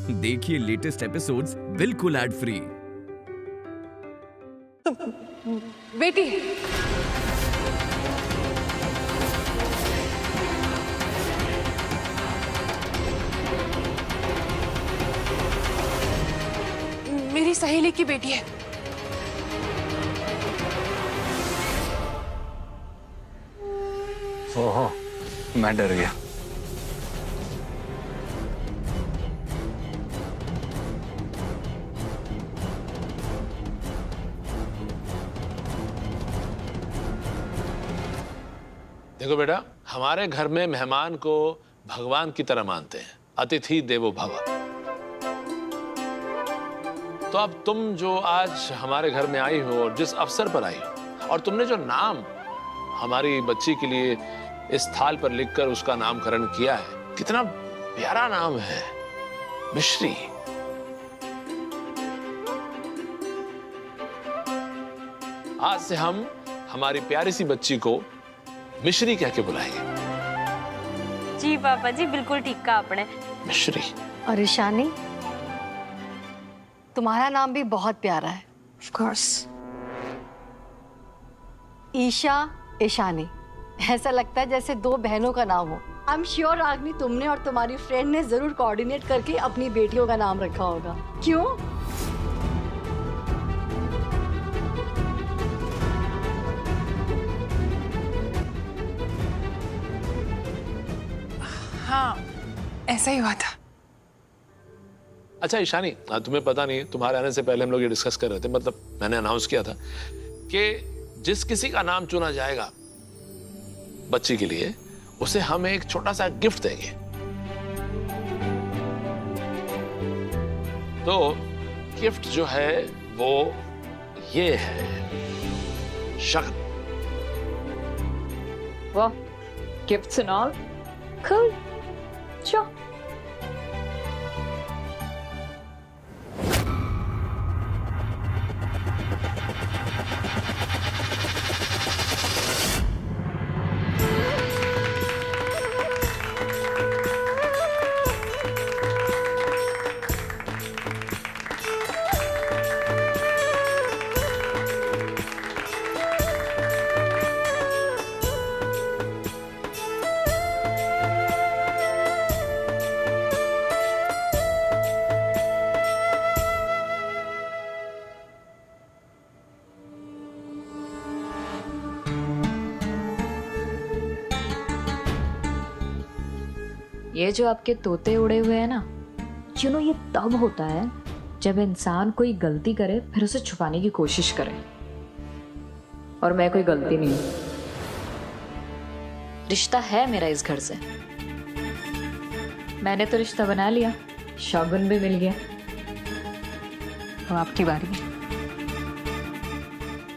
देखिए latest episodes बिल्कुल ad free. बेटी, मेरी सहेली की बेटी है। ओहो, मैं डर गया। देखो बेटा, हमारे घर में मेहमान को भगवान की तरह मानते हैं, अतिथि देवो भव। तो अब तुम जो आज हमारे घर में आई हो और जिस अवसर पर आई हो, और तुमने जो नाम हमारी बच्ची के लिए इस थाल पर लिखकर उसका नामकरण किया है, कितना प्यारा नाम है, मिश्री। आज से हम हमारी प्यारी सी बच्ची को मिश्री कह के बुलाएंगे। जी पापा जी, बिल्कुल ठीक कहा आपने। मिश्री। और ईशानी, तुम्हारा नाम भी बहुत प्यारा है। Of course. ईशा, ईशानी, ऐसा लगता है जैसे दो बहनों का नाम हो। आई एम श्योर रागनी, तुमने और तुम्हारी फ्रेंड ने जरूर कोऑर्डिनेट करके अपनी बेटियों का नाम रखा होगा। क्यों? हाँ, ऐसा ही हुआ था। अच्छा ईशानी, तुम्हें पता नहीं, तुम्हारे आने से पहले हम लोग ये डिस्कस कर रहे थे, मतलब मैंने अनाउंस किया था कि जिस किसी का नाम चुना जाएगा बच्ची के लिए, उसे हम एक छोटा सा गिफ्ट देंगे। तो गिफ्ट जो है वो ये है, शगन। वाह, gifts and all, cool. Sure. ये जो आपके तोते उड़े हुए हैं ना, ये तब होता है जब इंसान कोई गलती करे फिर उसे छुपाने की कोशिश करे। और मैं कोई गलती नहीं हूं, रिश्ता है मेरा इस घर से। मैंने तो रिश्ता बना लिया, शगुन भी मिल गया। अब आपकी बारी है।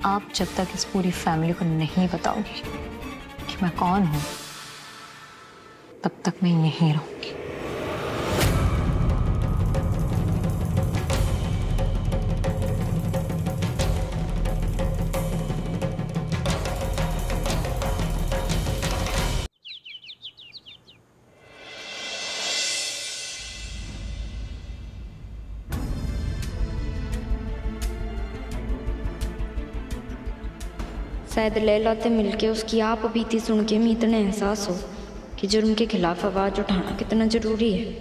आप जब तक इस पूरी फैमिली को नहीं बताओगी कि मैं कौन हूं, तब तक मैं यहीं रहूंगी। शायद लैला से मिलके उसकी आप बीती सुन के मैं इतना एहसास हो कि जुर्म के खिलाफ आवाज उठाना कितना जरूरी है,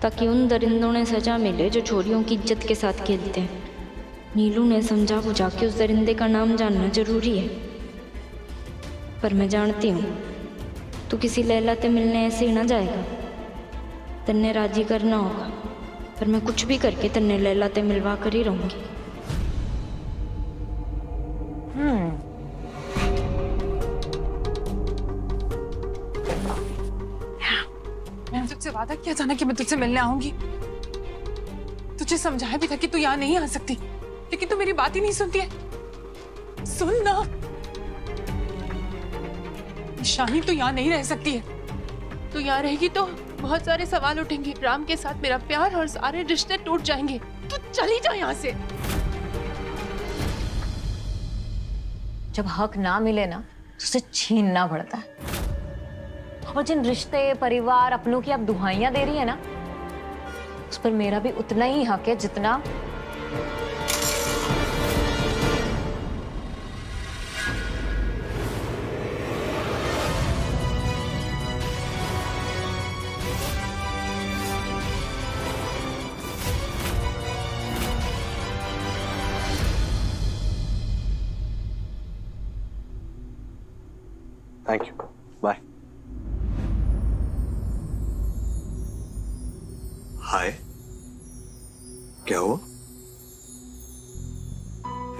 ताकि उन दरिंदों ने सजा मिले जो छोरियों की इज्जत के साथ खेलते हैं। नीलू ने समझा बुझा के उस दरिंदे का नाम जानना जरूरी है। पर मैं जानती हूँ तू किसी लैला से मिलने ऐसे ही ना जाएगा, तन्ने राजी करना होगा। पर मैं कुछ भी करके तन्ने लैला से मिलवा कर ही रहूंगी। मैंने तुझसे वादा किया था ना कि मैं तुझसे मिलने आऊंगी। तुझे समझाया भी था कि तू यहाँ नहीं आ सकती, लेकिन तू मेरी बात ही नहीं सुनती है। सुन ना ईशानी, तू यहाँ नहीं रह सकती है। तू यहाँ रहेगी तो बहुत सारे सवाल उठेंगे। राम के साथ मेरा प्यार और सारे रिश्ते टूट जाएंगे। तू चली जा यहाँ से। जब हक ना मिले ना तो उसे छीनना पड़ता है, और जिन रिश्ते, परिवार, अपनों की आप दुहाइयां दे रही है ना, उस पर मेरा भी उतना ही हक है जितना थैंक यू, बाय। हाय, क्या हुआ?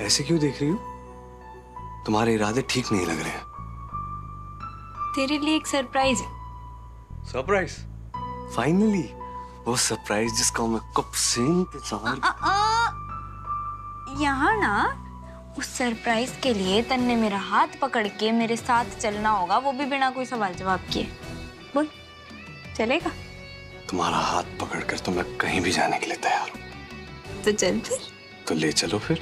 ऐसे क्यों देख रही हो? तुम्हारे इरादे ठीक नहीं लग रहे हैं। तेरे लिए एक सरप्राइज है। सरप्राइज? फाइनली वो सरप्राइज जिसका मैं कब से इंतजार। यहाँ ना उस सरप्राइज के लिए तन्ने मेरा हाथ पकड़ के मेरे साथ चलना होगा, वो भी बिना कोई सवाल जवाब किए। बोल, चलेगा? तुम्हारा हाथ पकड़कर तो मैं कहीं भी जाने के लिए तैयार हूँ। तो चल फिर। तो ले चलो फिर।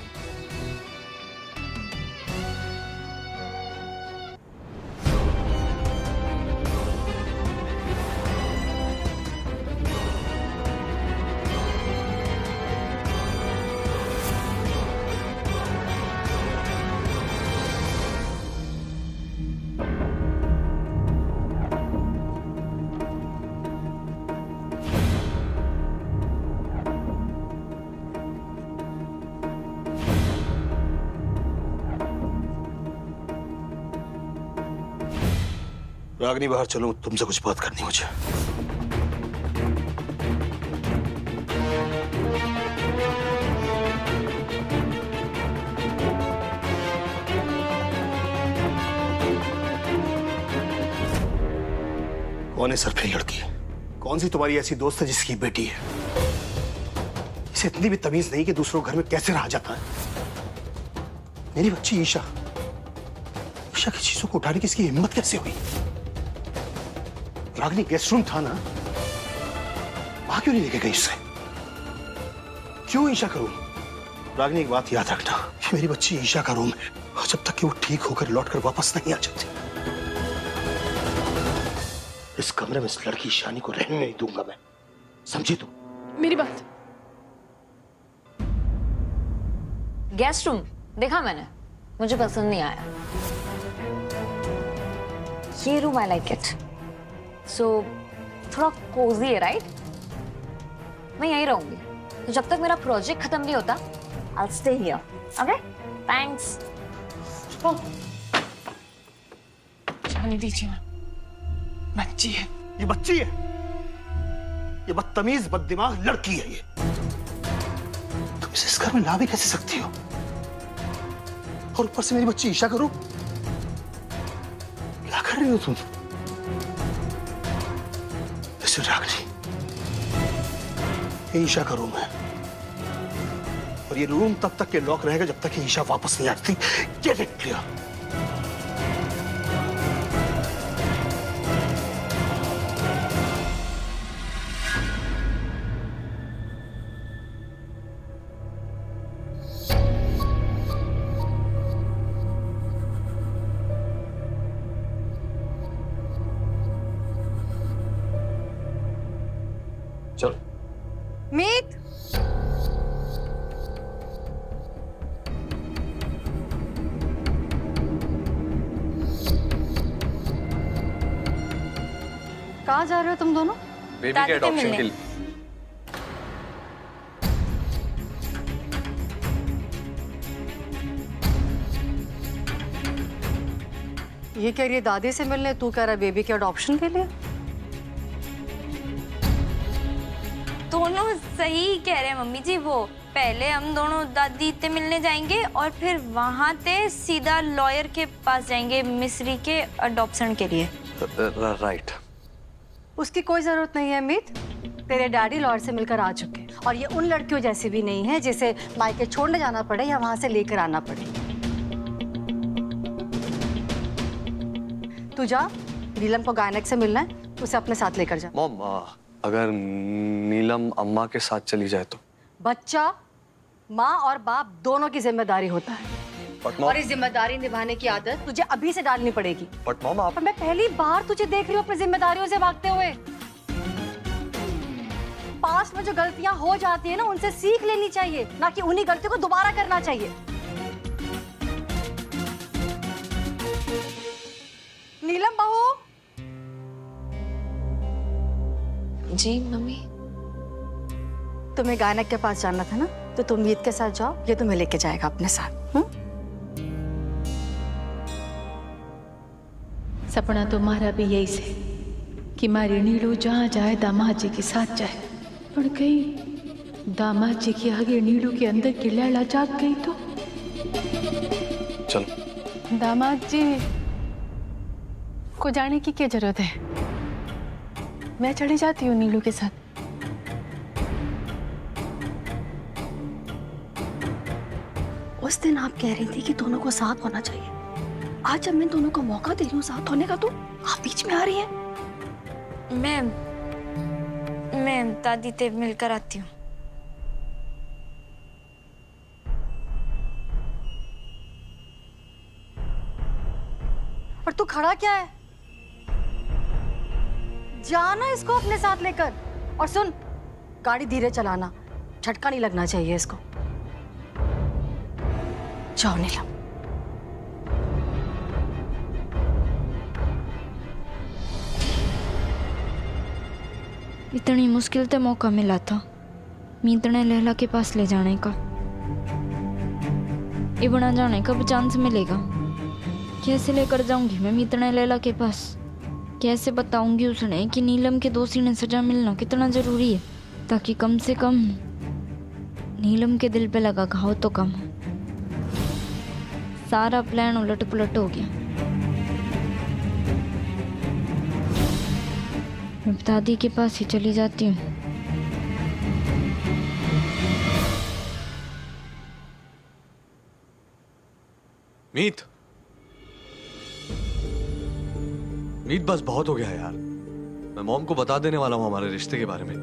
रागिनी, बाहर चलो, तुमसे कुछ बात करनी मुझे। कौन है सर पे लड़की? कौन सी तुम्हारी ऐसी दोस्त है जिसकी बेटी है? इसे इतनी भी तमीज नहीं कि दूसरों घर में कैसे रहा जाता है। मेरी बच्ची ईशा, ईशा की चीजों को उठाने की इसकी हिम्मत कैसे हुई? रागिनी, गेस्ट रूम था ना, वहां क्यों नहीं लेके गई उससे? क्यों ईशा का रूम? रागिनी, एक बात याद रखना, ये मेरी बच्ची ईशा का रूम है और जब तक कि वो ठीक होकर लौटकर वापस नहीं आ जाती, इस कमरे में इस लड़की ईशानी को रहने नहीं दूंगा मैं। समझी तुम? मेरी बात। गेस्ट रूम देखा मैंने, मुझे पसंद नहीं आया। ये रूम आई लाइक इट। सो थोड़ा कोजी है, राइट? मैं यहीं रहूंगी, तो जब तक मेरा प्रोजेक्ट खत्म नहीं होता I will stay here. Okay, thanks. जाने दीजिए ना, बच्ची है। ये बच्ची है? ये बदतमीज बददिमाग लड़की है ये। तुम इसे इस घर में ला भी कैसे सकती हो? और ऊपर से मेरी बच्ची ईशा का रूम। क्या कर रही हो तुम? रागिनी, ये ईशा का रूम है और ये रूम तब तक के लॉक रहेगा जब तक कि ईशा वापस नहीं आती। Get it clear? चलो। मीत, कहाँ जा रहे हो तुम दोनों? बेबी दादी के के अडॉप्शन मिलने। के लिए। ये कह रही है दादी से मिलने, तू कह रहा है बेबी के अडॉप्शन के लिए। दोनों सही कह रहे हैं मम्मी जी। वो पहले हम दोनों दादी से मिलने जाएंगे और फिर वहां से सीधा लॉयर के पास जाएंगे मिस्री के अडॉप्शन के लिए। राइट। उसकी कोई जरूरत नहीं है मीत, तेरे डैडी लॉयर से मिलकर आ चुके हैं और ये उन लड़कियों जैसी भी नहीं है जिसे मायके छोड़ने जाना पड़े या वहां से लेकर आना पड़े। तू जा, नीलम को गायनक से मिलना है, उसे अपने साथ लेकर जा। मॉम, अगर नीलम अम्मा के साथ चली जाए तो? बच्चा माँ और बाप दोनों की जिम्मेदारी होता है। और इस जिम्मेदारी निभाने की आदत तुझे अभी से डालनी पड़ेगी। बट मॉम आप... पर मैं पहली बार तुझे देख रही हूँ अपनी जिम्मेदारियों से भागते हुए। पास्ट में जो गलतियां हो जाती है ना, उनसे सीख लेनी चाहिए, ना कि उन्हीं गलतियों को दोबारा करना चाहिए। नीलम बहू। जी मम्मी। तुम्हें गायक के पास जाना था ना, तो तुम मीत के साथ जाओ, ये तुम्हें लेके जाएगा अपने साथ। सपना तो मारा भी यही से कि मारी नीलू जहाँ जाए दामाद जी के साथ जाए, पर कहीं दामाद जी की आगे नीलू के अंदर की लैला जाग गई तो। चलो। दामाद जी को जाने की क्या जरूरत है, मैं चली जाती हूँ नीलू के साथ। उस दिन आप कह रही थी कि दोनों को साथ होना चाहिए। आज जब मैं दोनों को मौका दे रही हूँ साथ होने का, तो आप बीच में आ रही हैं। मैं दादी से मिलकर आती हूँ। और तू खड़ा क्या है? जाना इसको अपने साथ लेकर। और सुन, गाड़ी धीरे चलाना, झटका नहीं लगना चाहिए इसको। जाओ नीलम। इतनी मुश्किल से मौका मिला था मीतने लैला के पास ले जाने का, इबना जाने का भी चांस मिलेगा। कैसे लेकर जाऊंगी मैं मीतने लैला के पास? कैसे बताऊंगी उसने कि नीलम के दोषी ने सजा मिलना कितना जरूरी है, ताकि कम से कम नीलम के दिल पे लगा घाव तो कम हो। सारा प्लान उलट पुलट हो गया। मैं दादी के पास ही चली जाती हूँ। मीत, बस बहुत हो गया यार। मैं मॉम को बता देने वाला हूँ हमारे रिश्ते के बारे में।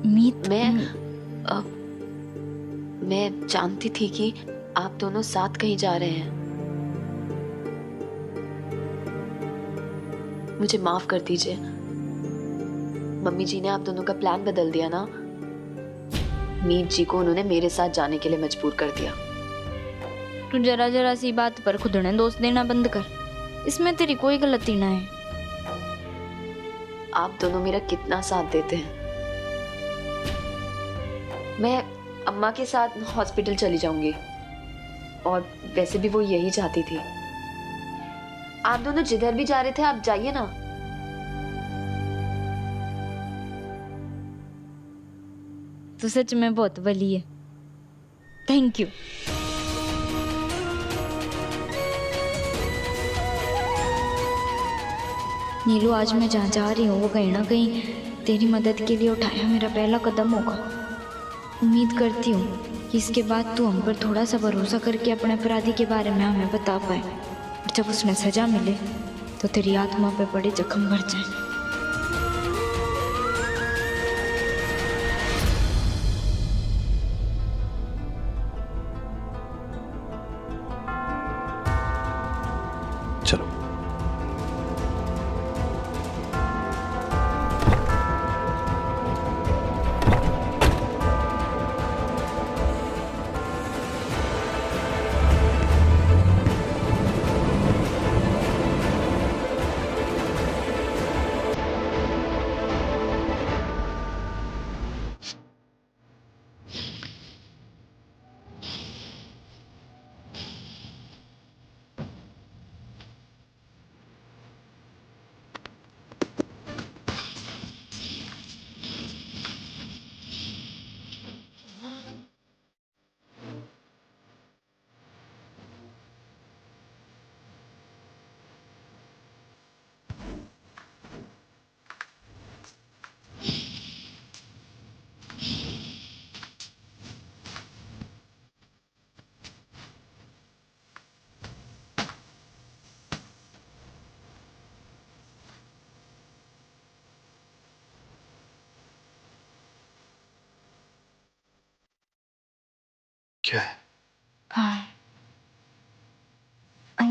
मीत, मैं जानती थी कि आप दोनों साथ कहीं जा रहे हैं। मुझे माफ कर दीजिए। मम्मी जी ने आप दोनों का प्लान बदल दिया ना। मीत जी को उन्होंने मेरे साथ जाने के लिए मजबूर कर दिया। तू जरा जरा सी बात पर खुद ने दोष देना बंद कर। इसमें तेरी कोई गलती ना है। आप दोनों मेरा कितना साथ देते हैं। मैं अम्मा के साथ हॉस्पिटल चली जाऊंगी, और वैसे भी वो यही चाहती थी। आप दोनों जिधर भी जा रहे थे, आप जाइए ना। तू सच में बहुत भली है। Thank you. नीलू, आज मैं जहाँ जा रही हूँ वो कहीं ना कहीं तेरी मदद के लिए उठाया मेरा पहला कदम होगा। उम्मीद करती हूँ कि इसके बाद तू हम पर थोड़ा सा भरोसा करके अपने अपराधी के बारे में हमें बता पाए, और जब उसने सजा मिले तो तेरी आत्मा पे बड़े जख्म भर जाए। चलो। क्या है? हाँ,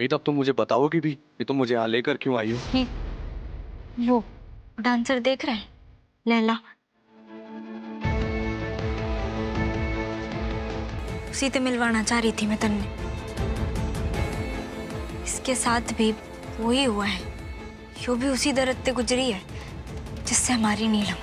नहीं तो अब तुम मुझे बताओगी भी कि तुम मुझे यहाँ लेकर क्यों आई हो। वो डांसर देख रहे हैं, लैला, उसी से मिलवाना चाह रही थी मैं तन्ने। इसके साथ भी वही हुआ है, यो भी उसी दर्द से गुजरी है जिससे हमारी नीलम।